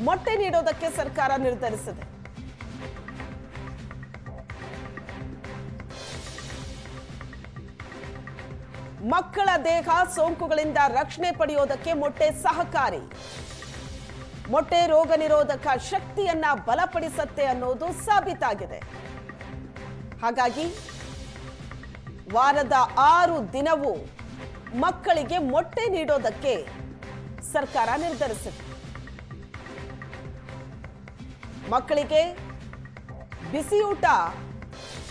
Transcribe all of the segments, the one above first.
ಮೊಟ್ಟೆ ನೀಡೋದಕ್ಕೆ ಸರ್ಕಾರ ನಿರ್ಧರಿಸಿದೆ. ಮಕ್ಕಳ ದೇಹ ಸೋಂಕುಗಳಿಂದ ರಕ್ಷಣೆ ಪಡೆಯೋದಕ್ಕೆ ಮೊಟ್ಟೆ ಸಹಕಾರಿ. ಮೊಟ್ಟೆ ರೋಗ ನಿರೋಧಕ ಶಕ್ತಿಯನ್ನ ಬಲಪಡಿಸುತ್ತೆ ಅನ್ನೋದು ಸಾಬೀತಾಗಿದೆ. ಹಾಗಾಗಿ ವಾರದ 6 ದಿನವೂ ಮಕ್ಕಳಿಗೆ ಮೊಟ್ಟೆ ನೀಡೋದಕ್ಕೆ ಸರ್ಕಾರ ನಿರ್ಧರಿಸಿದೆ. ಮಕ್ಕಳಿಗೆ ಬಿಸಿಯೂಟ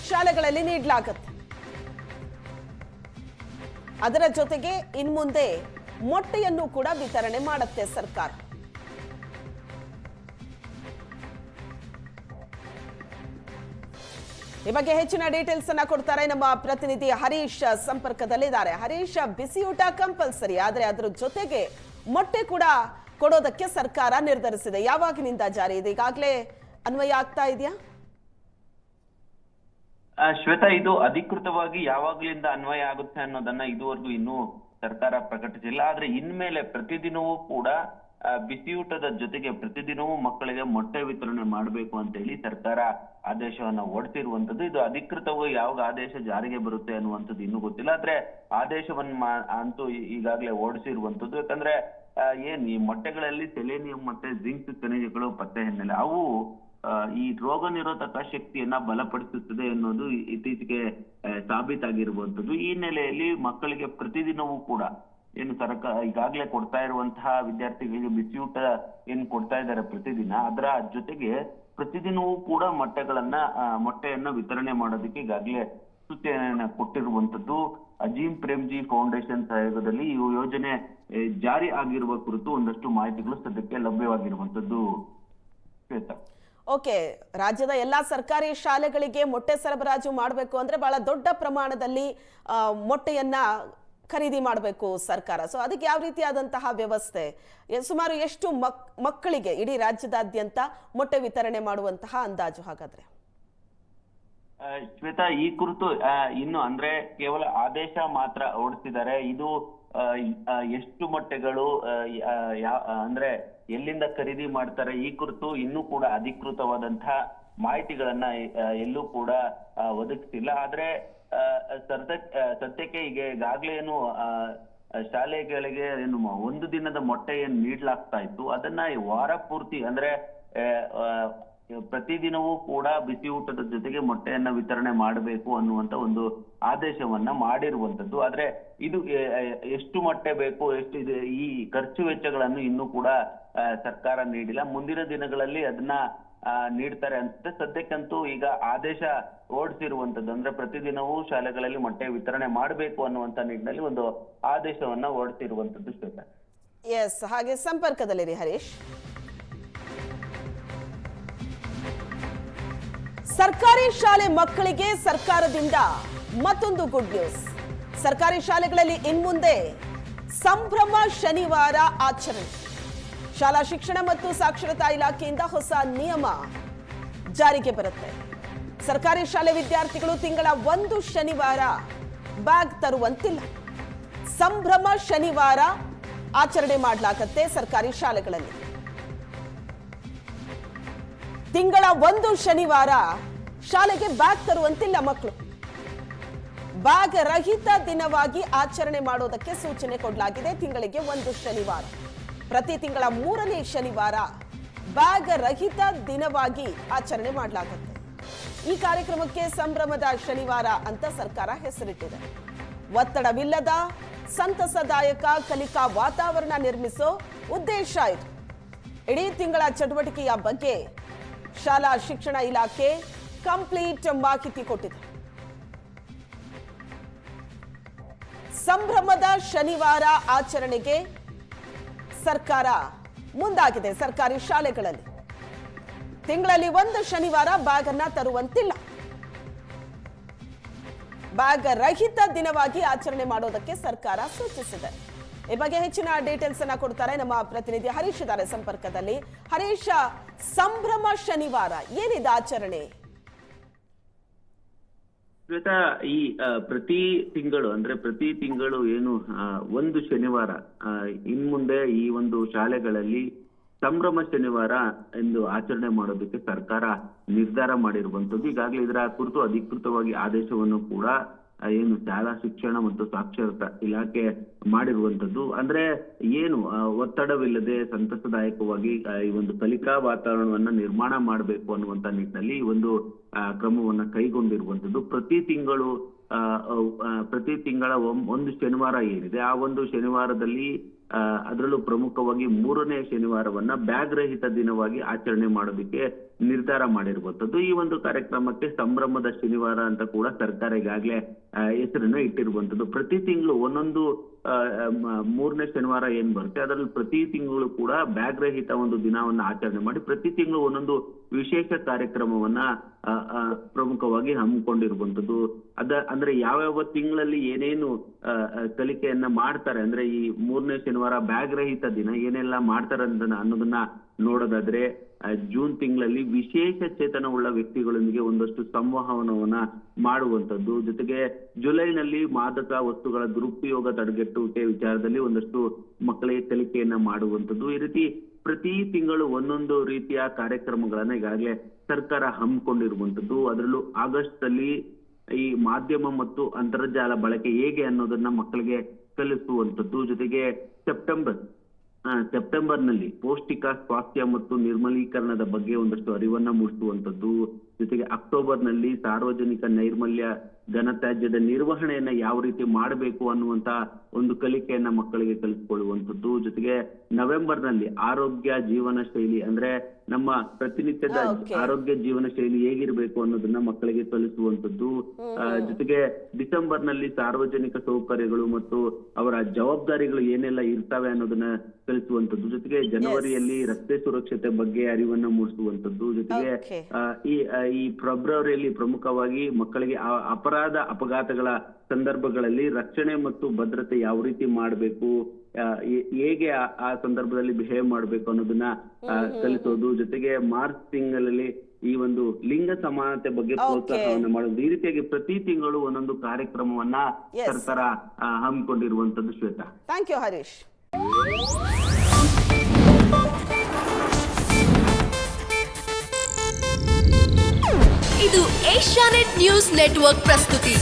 ಶಾಲೆಗಳಲ್ಲಿ ನೀಡಲಾಗುತ್ತೆ. ಅದರ ಜೊತೆಗೆ ಇನ್ಮುಂದೆ ಮೊಟ್ಟೆಯನ್ನು ಕೂಡ ವಿತರಣೆ ಮಾಡುತ್ತೆ ಸರ್ಕಾರ. ಈ ಬಗ್ಗೆ ಹೆಚ್ಚಿನ ಡೀಟೇಲ್ಸ್ ಅನ್ನ ಕೊಡ್ತಾರೆ ನಮ್ಮ ಪ್ರತಿನಿಧಿ ಹರೀಶ್ ಸಂಪರ್ಕದಲ್ಲಿದ್ದಾರೆ. ಹರೀಶ್, ಬಿಸಿಯೂಟ ಕಂಪಲ್ಸರಿ, ಆದ್ರೆ ಅದರ ಜೊತೆಗೆ ಮೊಟ್ಟೆ ಕೂಡ ಕೊಡೋದಕ್ಕೆ ಸರ್ಕಾರ ನಿರ್ಧರಿಸಿದೆ. ಯಾವಾಗಿನಿಂದ ಜಾರಿ ಇದೆ? ಈಗಾಗಲೇ ಅನ್ವಯ ಆಗ್ತಾ ಇದೆಯಾ? ಶ್ವೇತಾ, ಇದು ಅಧಿಕೃತವಾಗಿ ಯಾವಾಗ್ಲಿಂದ ಅನ್ವಯ ಆಗುತ್ತೆ ಅನ್ನೋದನ್ನ ಇದುವರೆಗೂ ಇನ್ನೂ ಸರ್ಕಾರ ಪ್ರಕಟಿಸಿಲ್ಲ. ಆದ್ರೆ ಇನ್ಮೇಲೆ ಪ್ರತಿದಿನವೂ ಕೂಡ ಬಿಸಿಯೂಟದ ಜೊತೆಗೆ ಪ್ರತಿದಿನವೂ ಮಕ್ಕಳಿಗೆ ಮೊಟ್ಟೆ ವಿತರಣೆ ಮಾಡಬೇಕು ಅಂತ ಹೇಳಿ ಸರ್ಕಾರ ಆದೇಶವನ್ನ ಹೊರಡಿಸಿರುವಂತದ್ದು. ಇದು ಅಧಿಕೃತವಾಗಿ ಯಾವಾಗ ಆದೇಶ ಜಾರಿಗೆ ಬರುತ್ತೆ ಅನ್ನುವಂಥದ್ದು ಇನ್ನೂ ಗೊತ್ತಿಲ್ಲ. ಆದ್ರೆ ಆದೇಶವನ್ನ ಅಂತೂ ಈಗಾಗಲೇ ಹೊರಡಿಸಿರುವಂತದ್ದು. ಯಾಕಂದ್ರೆ ಏನ್ ಈ ಮೊಟ್ಟೆಗಳಲ್ಲಿ ಸೆಲೆನಿಯಂ ಮತ್ತೆ ಜಿಂಕ್ ಖನಿಜಗಳು ಪತ್ತೆ ಹಿನ್ನೆಲೆ ಅವು ಈ ರೋಗ ನಿರೋಧಕ ಶಕ್ತಿಯನ್ನ ಬಲಪಡಿಸುತ್ತದೆ ಅನ್ನೋದು ಇತ್ತೀಚೆಗೆ ಸಾಬೀತಾಗಿರುವಂತದ್ದು. ಈ ಹಿನ್ನೆಲೆಯಲ್ಲಿ ಮಕ್ಕಳಿಗೆ ಪ್ರತಿದಿನವೂ ಕೂಡ ಏನು ಸರ್ಕಾರ ಈಗಾಗಲೇ ಕೊಡ್ತಾ ಇರುವಂತಹ ವಿದ್ಯಾರ್ಥಿಗಳಿಗೆ ಬಿಸಿಯೂಟ ಏನ್ ಕೊಡ್ತಾ ಇದ್ದಾರೆ ಪ್ರತಿದಿನ, ಅದರ ಜೊತೆಗೆ ಪ್ರತಿದಿನವೂ ಕೂಡ ಮೊಟ್ಟೆಯನ್ನ ವಿತರಣೆ ಮಾಡೋದಕ್ಕೆ ಈಗಾಗಲೇ ಸೂಚನೆಯನ್ನ ಕೊಟ್ಟಿರುವಂತದ್ದು. ಅಜೀಂ ಪ್ರೇಮ್ಜಿ ಫೌಂಡೇಶನ್ ಸಹಯೋಗದಲ್ಲಿ ಈ ಯೋಜನೆ ಜಾರಿ ಆಗಿರುವ ಕುರಿತು ಒಂದಷ್ಟು ಮಾಹಿತಿಗಳು ಸದ್ಯಕ್ಕೆ ಲಭ್ಯವಾಗಿರುವಂತದ್ದು. ಶ್ವೇತಾ, ಓಕೆ, ರಾಜ್ಯದ ಎಲ್ಲಾ ಸರ್ಕಾರಿ ಶಾಲೆಗಳಿಗೆ ಮೊಟ್ಟೆ ಸರಬರಾಜು ಮಾಡಬೇಕು ಅಂದ್ರೆ ಬಹಳ ದೊಡ್ಡ ಪ್ರಮಾಣದಲ್ಲಿ ಮೊಟ್ಟೆಯನ್ನ ಖರೀದಿ ಮಾಡಬೇಕು ಸರ್ಕಾರ. ಸೊ ಅದಕ್ಕೆ ಯಾವ ರೀತಿಯಾದಂತಹ ವ್ಯವಸ್ಥೆ, ಸುಮಾರು ಎಷ್ಟು ಮಕ್ಕಳಿಗೆ ಇಡೀ ರಾಜ್ಯದಾದ್ಯಂತ ಮೊಟ್ಟೆ ವಿತರಣೆ ಮಾಡುವಂತಹ ಅಂದಾಜು ಹಾಗಾದ್ರೆ? ಶ್ವೇತಾ, ಈ ಕುರಿತು ಇನ್ನು ಅಂದ್ರೆ ಕೇವಲ ಆದೇಶ ಮಾತ್ರ ಹೊರಡಿಸಿದ್ದಾರೆ. ಇದು ಎಷ್ಟು ಮೊಟ್ಟೆಗಳು ಅಂದ್ರೆ ಎಲ್ಲಿಂದ ಖರೀದಿ ಮಾಡ್ತಾರೆ ಈ ಕುರಿತು ಇನ್ನೂ ಕೂಡ ಅಧಿಕೃತವಾದಂತಹ ಮಾಹಿತಿಗಳನ್ನ ಎಲ್ಲೂ ಕೂಡ ಒದಗಿಸಿಲ್ಲ. ಆದ್ರೆ ಸದ್ಯಕ್ಕೆ ಈಗಾಗ್ಲೇ ಏನು ಶಾಲೆಗಳಿಗೆ ಏನು 1 ದಿನದ ಮೊಟ್ಟೆ ಏನ್ ನೀಡ್ಲಾಗ್ತಾ ಇತ್ತು ಅದನ್ನ ವಾರ ಪೂರ್ತಿ ಅಂದ್ರೆ ಪ್ರತಿದಿನವೂ ಕೂಡ ಬಿಸಿ ಊಟದ ಜೊತೆಗೆ ಮೊಟ್ಟೆಯನ್ನ ವಿತರಣೆ ಮಾಡಬೇಕು ಅನ್ನುವಂತ ಒಂದು ಆದೇಶವನ್ನ ಮಾಡಿರುವಂತದ್ದು. ಆದ್ರೆ ಇದು ಎಷ್ಟು ಮೊಟ್ಟೆ ಬೇಕು, ಎಷ್ಟು ಇದೆ, ಈ ಖರ್ಚು ವೆಚ್ಚಗಳನ್ನು ಇನ್ನೂ ಕೂಡ ಸರ್ಕಾರ ನೀಡಿಲ್ಲ. ಮುಂದಿನ ದಿನಗಳಲ್ಲಿ ಅದನ್ನ ನೀಡ್ತಾರೆ ಅನ್ಸುತ್ತೆ. ಸದ್ಯಕ್ಕಂತೂ ಈಗ ಆದೇಶ ಹೊರಡಿಸಿರುವಂತದ್ದು ಅಂದ್ರೆ ಪ್ರತಿದಿನವೂ ಶಾಲೆಗಳಲ್ಲಿ ಮೊಟ್ಟೆ ವಿತರಣೆ ಮಾಡಬೇಕು ಅನ್ನುವಂತ ನಿಟ್ಟಿನಲ್ಲಿ ಒಂದು ಆದೇಶವನ್ನ ಹೊರಡಿಸಿರುವಂತದ್ದು. ಶ್ವೇತಾ, ಎಸ್, ಹಾಗೆ ಸಂಪರ್ಕದಲ್ಲಿರಿ ಹರೀಶ್. ಸರ್ಕಾರಿ ಶಾಲೆ ಮಕ್ಕಳಿಗೆ ಸರ್ಕಾರದಿಂದ ಮತ್ತೊಂದು ಗುಡ್ ನ್ಯೂಸ್. ಸರ್ಕಾರಿ ಶಾಲೆಗಳಲ್ಲಿ ಇನ್ಮುಂದೆ ಸಂಭ್ರಮ ಶನಿವಾರ ಆಚರಣೆ. ಶಾಲಾ ಶಿಕ್ಷಣ ಮತ್ತು ಸಾಕ್ಷರತಾ ಇಲಾಖೆಯಿಂದ ಹೊಸ ನಿಯಮ ಜಾರಿಗೆ ಬರುತ್ತೆ. ಸರ್ಕಾರಿ ಶಾಲೆ ವಿದ್ಯಾರ್ಥಿಗಳು ತಿಂಗಳ 1 ಶನಿವಾರ ಬ್ಯಾಗ್ ತರುವಂತಿಲ್ಲ. ಸಂಭ್ರಮ ಶನಿವಾರ ಆಚರಣೆ ಮಾಡಲಾಗುತ್ತೆ ಸರ್ಕಾರಿ ಶಾಲೆಗಳಲ್ಲಿ. ತಿಂಗಳ 1 ಶನಿವಾರ ಶಾಲೆಗೆ ಬ್ಯಾಗ್ ತರುವಂತಿಲ್ಲ ಮಕ್ಕಳು. ಬ್ಯಾಗ್ ರಹಿತ ದಿನವಾಗಿ ಆಚರಣೆ ಮಾಡೋದಕ್ಕೆ ಸೂಚನೆ ಕೊಡಲಾಗಿದೆ. ತಿಂಗಳಿಗೆ 1 ಶನಿವಾರ, ಪ್ರತಿ ತಿಂಗಳ 3ನೇ ಶನಿವಾರ ಬ್ಯಾಗ್ ರಹಿತ ದಿನವಾಗಿ ಆಚರಣೆ ಮಾಡಲಾಗುತ್ತೆ. ಈ ಕಾರ್ಯಕ್ರಮಕ್ಕೆ ಸಂಭ್ರಮದ ಶನಿವಾರ ಅಂತ ಸರ್ಕಾರ ಹೆಸರಿಟ್ಟಿದೆ. ಒತ್ತಡವಿಲ್ಲದ ಸಂತಸದಾಯಕ ಕಲಿಕಾ ವಾತಾವರಣ ನಿರ್ಮಿಸೋ ಉದ್ದೇಶ ಇದು. ಇಡೀ ತಿಂಗಳ ಚಟುವಟಿಕೆಯ ಬಗ್ಗೆ ಶಾಲಾ ಶಿಕ್ಷಣ ಇಲಾಖೆ ಕಂಪ್ಲೀಟ್ ಮಾಹಿತಿ ಕೊಟ್ಟಿದೆ. ಸಂಭ್ರಮದ ಶನಿವಾರ ಆಚರಣೆಗೆ ಸರ್ಕಾರ ಮುಂದಾಗಿದೆ. ಸರ್ಕಾರಿ ಶಾಲೆಗಳಲ್ಲಿ ತಿಂಗಳಲ್ಲಿ 1 ಶನಿವಾರ ಬ್ಯಾಗ್ ಅನ್ನ ತರುವಂತಿಲ್ಲ. ಬ್ಯಾಗ್ ರಹಿತ ದಿನವಾಗಿ ಆಚರಣೆ ಮಾಡೋದಕ್ಕೆ ಸರ್ಕಾರ ಸೂಚಿಸಿದೆ. ಈ ಬಗ್ಗೆ ಹೆಚ್ಚಿನ ಡೀಟೇಲ್ಸ್ ಅನ್ನ ಕೊಡ್ತಾರೆ ನಮ್ಮ ಪ್ರತಿನಿಧಿ ಹರೀಶ್ ಇದ್ದಾರೆ ಸಂಪರ್ಕದಲ್ಲಿ. ಹರೀಶ್, ಸಂಭ್ರಮ ಶನಿವಾರ ಏನಿದೆ ಆಚರಣೆ? ಶ್ವೇತಾ, ಈ ಪ್ರತಿ ತಿಂಗಳು ಏನು 1 ಶನಿವಾರ ಇನ್ಮುಂದೆ ಈ ಒಂದು ಶಾಲೆಗಳಲ್ಲಿ ಸಂಭ್ರಮ ಶನಿವಾರ ಎಂದು ಆಚರಣೆ ಮಾಡೋದಕ್ಕೆ ಸರ್ಕಾರ ನಿರ್ಧಾರ ಮಾಡಿರುವಂತದ್ದು. ಈಗಾಗಲೇ ಇದರ ಕುರಿತು ಅಧಿಕೃತವಾಗಿ ಆದೇಶವನ್ನು ಕೂಡ ಏನು ಶಾಲಾ ಶಿಕ್ಷಣ ಮತ್ತು ಸಾಕ್ಷರತಾ ಇಲಾಖೆ ಮಾಡಿರುವಂತದ್ದು. ಅಂದ್ರೆ ಏನು ಒತ್ತಡವಿಲ್ಲದೆ ಸಂತಸದಾಯಕವಾಗಿ ಈ ಒಂದು ಕಲಿಕಾ ವಾತಾವರಣವನ್ನ ನಿರ್ಮಾಣ ಮಾಡಬೇಕು ಅನ್ನುವಂತ ನಿಟ್ಟಿನಲ್ಲಿ ಈ ಒಂದು ಕ್ರಮವನ್ನ ಕೈಗೊಂಡಿರುವಂತದ್ದು. ಪ್ರತಿ ತಿಂಗಳ ಒಂದು ಶನಿವಾರ ಏನಿದೆ ಆ ಒಂದು ಶನಿವಾರದಲ್ಲಿ ಅದರಲ್ಲೂ ಪ್ರಮುಖವಾಗಿ 3ನೇ ಶನಿವಾರವನ್ನ ಬ್ಯಾಗ್ ರಹಿತ ದಿನವಾಗಿ ಆಚರಣೆ ಮಾಡೋದಕ್ಕೆ ನಿರ್ಧಾರ ಮಾಡಿರುವಂತದ್ದು. ಈ ಒಂದು ಕಾರ್ಯಕ್ರಮಕ್ಕೆ ಸಂಭ್ರಮದ ಶನಿವಾರ ಅಂತ ಕೂಡ ಸರ್ಕಾರ ಈಗಾಗಲೇ ಹೆಸರನ್ನ ಇಟ್ಟಿರುವಂತದ್ದು. ಪ್ರತಿ ತಿಂಗಳು ಒಂದೊಂದು 3ನೇ ಶನಿವಾರ ಏನ್ ಬರುತ್ತೆ ಅದರಲ್ಲಿ ಪ್ರತಿ ತಿಂಗಳು ಕೂಡ ಬ್ಯಾಗ್ ರಹಿತ ಒಂದು ದಿನವನ್ನ ಆಚರಣೆ ಮಾಡಿ ಪ್ರತಿ ತಿಂಗಳು ಒಂದೊಂದು ವಿಶೇಷ ಕಾರ್ಯಕ್ರಮವನ್ನ ಪ್ರಮುಖವಾಗಿ ಹಮ್ಮಿಕೊಂಡಿರುವಂತದ್ದು. ಅಂದ್ರೆ ಯಾವ್ಯಾವ ತಿಂಗಳಲ್ಲಿ ಏನೇನು ಕಲಿಕೆಯನ್ನ ಮಾಡ್ತಾರೆ, ಅಂದ್ರೆ ಈ 3ನೇ ಶನಿವಾರ ಬ್ಯಾಗ್ ರಹಿತ ದಿನ ಏನೆಲ್ಲ ಮಾಡ್ತಾರೆ ಅನ್ನೋದನ್ನ ನೋಡೋದಾದ್ರೆ ಜೂನ್ ತಿಂಗಳಲ್ಲಿ ವಿಶೇಷ ಚೇತನವುಳ್ಳ ವ್ಯಕ್ತಿಗಳೊಂದಿಗೆ ಒಂದಷ್ಟು ಸಂವಹನವನ್ನ ಮಾಡುವಂತದ್ದು. ಜೊತೆಗೆ ಜುಲೈನಲ್ಲಿ ಮಾದಕ ವಸ್ತುಗಳ ದುರುಪಯೋಗ ತಡೆಗಟ್ಟುವಿಕೆ ವಿಚಾರದಲ್ಲಿ ಒಂದಷ್ಟು ಮಕ್ಕಳಿಗೆ ಕಲಿಕೆಯನ್ನ ಮಾಡುವಂತದ್ದು. ಈ ರೀತಿ ಪ್ರತಿ ತಿಂಗಳು ಒಂದೊಂದು ರೀತಿಯ ಕಾರ್ಯಕ್ರಮಗಳನ್ನ ಈಗಾಗಲೇ ಸರ್ಕಾರ ಹಮ್ಮಿಕೊಂಡಿರುವಂತದ್ದು. ಅದರಲ್ಲೂ ಆಗಸ್ಟ್ ಅಲ್ಲಿ ಈ ಮಾಧ್ಯಮ ಮತ್ತು ಅಂತರ್ಜಾಲ ಬಳಕೆ ಹೇಗೆ ಅನ್ನೋದನ್ನ ಮಕ್ಕಳಿಗೆ ಕಲಿಸುವಂತದ್ದು. ಜೊತೆಗೆ ಸೆಪ್ಟೆಂಬರ್ನಲ್ಲಿ ಪೌಷ್ಟಿಕ ಸ್ವಾಸ್ಥ್ಯ ಮತ್ತು ನಿರ್ಮಲೀಕರಣದ ಬಗ್ಗೆ ಒಂದಷ್ಟು ಅರಿವನ್ನ ಮೂಡಿಸುವಂತದ್ದು. ಜೊತೆಗೆ ಅಕ್ಟೋಬರ್ನಲ್ಲಿ ಸಾರ್ವಜನಿಕ ನೈರ್ಮಲ್ಯ ಘನತ್ಯಾಜ್ಯದ ನಿರ್ವಹಣೆಯನ್ನ ಯಾವ ರೀತಿ ಮಾಡಬೇಕು ಅನ್ನುವಂತ ಒಂದು ಕಲಿಕೆಯನ್ನ ಮಕ್ಕಳಿಗೆ ಕಲಿಸಿಕೊಳ್ಳುವಂಥದ್ದು. ಜೊತೆಗೆ ನವೆಂಬರ್ನಲ್ಲಿ ಆರೋಗ್ಯ ಜೀವನ ಶೈಲಿ ಅಂದ್ರೆ ನಮ್ಮ ಪ್ರತಿನಿತ್ಯದ ಆರೋಗ್ಯ ಜೀವನ ಶೈಲಿ ಹೇಗಿರ್ಬೇಕು ಅನ್ನೋದನ್ನ ಮಕ್ಕಳಿಗೆ ಕಲಿಸುವಂತದ್ದು. ಜೊತೆಗೆ ಡಿಸೆಂಬರ್ನಲ್ಲಿ ಸಾರ್ವಜನಿಕ ಸೌಕರ್ಯಗಳು ಮತ್ತು ಅವರ ಜವಾಬ್ದಾರಿಗಳು ಏನೆಲ್ಲ ಇರ್ತವೆ ಅನ್ನೋದನ್ನ ಕಲಿಸುವಂತದ್ದು. ಜೊತೆಗೆ ಜನವರಿಯಲ್ಲಿ ರಸ್ತೆ ಸುರಕ್ಷತೆ ಬಗ್ಗೆ ಅರಿವನ್ನ ಮೂಡಿಸುವಂತದ್ದು. ಜೊತೆಗೆ ಈ ಫೆಬ್ರವರಿಯಲ್ಲಿ ಪ್ರಮುಖವಾಗಿ ಮಕ್ಕಳಿಗೆ ಅಪಘಾತಗಳ ಸಂದರ್ಭಗಳಲ್ಲಿ ರಕ್ಷಣೆ ಮತ್ತು ಭದ್ರತೆ ಯಾವ ರೀತಿ ಮಾಡಬೇಕು, ಹೇಗೆ ಆ ಸಂದರ್ಭದಲ್ಲಿ ಬಿಹೇವ್ ಮಾಡಬೇಕು ಅನ್ನೋದನ್ನ ಕಲಿಸೋದು. ಜೊತೆಗೆ ಮಾರ್ಚ್ ತಿಂಗಳಲ್ಲಿ ಈ ಒಂದು ಲಿಂಗ ಸಮಾನತೆ ಬಗ್ಗೆ ಪ್ರೋತ್ಸಾಹವನ್ನ ಮಾಡೋದು. ಈ ರೀತಿಯಾಗಿ ಪ್ರತಿ ತಿಂಗಳು ಒಂದೊಂದು ಕಾರ್ಯಕ್ರಮವನ್ನ ಸರ್ಕಾರ ಹಮ್ಮಿಕೊಂಡಿರುವಂತದ್ದು. Shweta, thank you Harish. ಇದು ಏಷ್ಯಾನೆಟ್ ನ್ಯೂಸ್ ನೆಟ್ವರ್ಕ್ ಪ್ರಸ್ತುತಿ.